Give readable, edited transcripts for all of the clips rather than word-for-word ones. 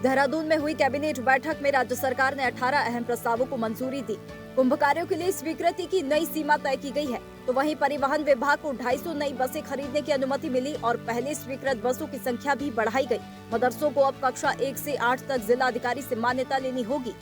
देहरादून में हुई कैबिनेट बैठक में राज्य सरकार ने 18 अहम प्रस्तावों को मंजूरी दी। कुंभ कार्यों के लिए स्वीकृति की नई सीमा तय की गई है, तो वहीं परिवहन विभाग को 250 नई बसें खरीदने की अनुमति मिली और पहले स्वीकृत बसों की संख्या भी बढ़ाई गई। मदरसों को अब कक्षा 1 से 8 तक जिला अधिकारी से मान्यता लेनी होगी।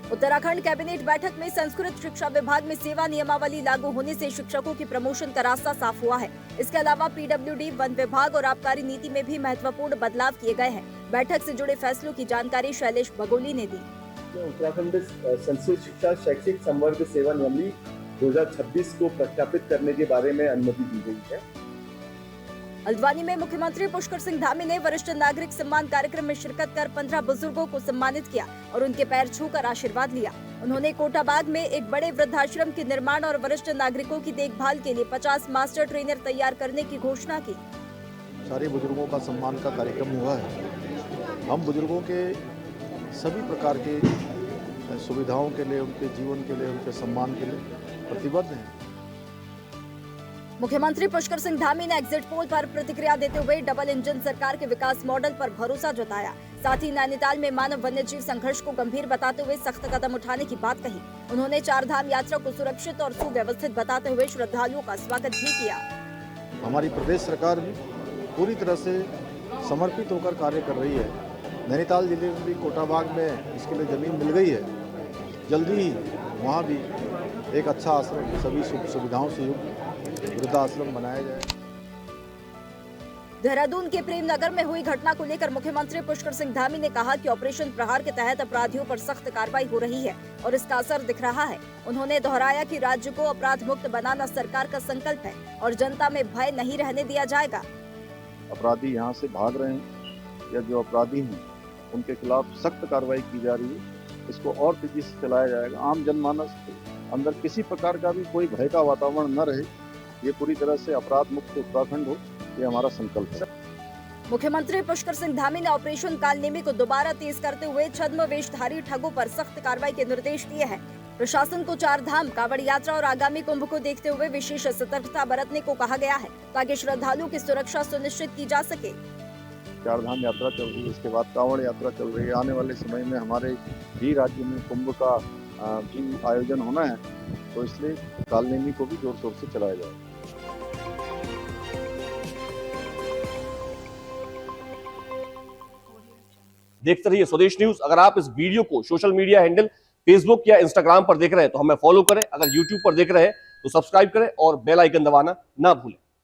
उत्तराखंड कैबिनेट बैठक में संस्कृत शिक्षा विभाग में सेवा नियमावली लागू होने से शिक्षकों की प्रमोशन का रास्ता साफ हुआ है। इसके अलावा पीडब्ल्यूडी, वन विभाग और आबकारी नीति में भी महत्वपूर्ण बदलाव किए गए हैं। बैठक से जुड़े फैसलों की जानकारी शैलेश बगोली ने दी। उत्तराखंड संस्कृत शिक्षा शैक्षिक संवर्ग सेवा नियमावली 2026 को प्रख्यापित करने के बारे में अनुमति दी गई है। हल्द्वानी में मुख्यमंत्री पुष्कर सिंह धामी ने वरिष्ठ नागरिक सम्मान कार्यक्रम में शिरकत कर 15 बुजुर्गों को सम्मानित किया और उनके पैर छूकर आशीर्वाद लिया। उन्होंने कोटाबाग में एक बड़े वृद्धाश्रम के निर्माण और वरिष्ठ नागरिकों की देखभाल के लिए 50 मास्टर ट्रेनर तैयार करने की घोषणा की। सारे बुजुर्गों का सम्मान का कार्यक्रम हुआ है। हम बुजुर्गों के सभी प्रकार के सुविधाओं के लिए, उनके जीवन के लिए, उनके सम्मान के लिए प्रतिबद्ध हैं। मुख्यमंत्री पुष्कर सिंह धामी ने एग्जिट पोल पर प्रतिक्रिया देते हुए डबल इंजन सरकार के विकास मॉडल पर भरोसा जताया। साथ ही नैनीताल में मानव वन्यजीव संघर्ष को गंभीर बताते हुए सख्त कदम उठाने की बात कही। उन्होंने 4 धाम यात्रा को सुरक्षित और सुव्यवस्थित बताते हुए श्रद्धालुओं का स्वागत भी किया। हमारी प्रदेश सरकार भी पूरी तरह से समर्पित होकर कार्य कर रही है। नैनीताल जिले में भी कोटाबाग में इसके लिए जमीन मिल गई है। जल्दी ही वहाँ भी एक अच्छा आश्रम, सभी सुविधाओं से युक्त वृद्धाश्रम बनाया जाए। देहरादून के प्रेम नगर में हुई घटना को लेकर मुख्यमंत्री पुष्कर सिंह धामी ने कहा कि ऑपरेशन प्रहार के तहत अपराधियों पर सख्त कार्रवाई हो रही है और इसका असर दिख रहा है। उन्होंने दोहराया कि राज्य को अपराध मुक्त बनाना सरकार का संकल्प है और जनता में भय नहीं रहने दिया जाएगा। अपराधी यहाँ से भाग रहे हैं या जो अपराधी हैं उनके खिलाफ सख्त कार्रवाई की जा रही है। इसको और तेजी से चलाया जाएगा। आम जनमानस के अंदर किसी प्रकार का भी कोई भय का वातावरण न रहे। ये पूरी तरह से अपराध मुक्त उत्तराखंड हो, ये हमारा संकल्प है। मुख्यमंत्री पुष्कर सिंह धामी ने ऑपरेशन कालनेमी को दोबारा तेज करते हुए छद्म वेशधारी ठगों पर सख्त कार्रवाई के निर्देश दिए हैं। प्रशासन को 4 धाम कांवड़ यात्रा और आगामी कुंभ को देखते हुए विशेष सतर्कता बरतने को कहा गया है ताकि श्रद्धालुओं की सुरक्षा सुनिश्चित की जा सके। 4 धाम यात्रा चल रही है, इसके बाद कांवड़ यात्रा चल रही है। आने वाले समय में हमारे भी राज्य में कुंभ का भी आयोजन होना है, तो इसलिए कालनेमी को भी जोर शोर से चलाया जाएगा। देखते रहिए स्वदेश न्यूज। अगर आप इस वीडियो को सोशल मीडिया हैंडल फेसबुक या इंस्टाग्राम पर देख रहे हैं तो हमें फॉलो करें। अगर यूट्यूब पर देख रहे हैं तो सब्सक्राइब करें और बेल आइकन दबाना ना भूलें।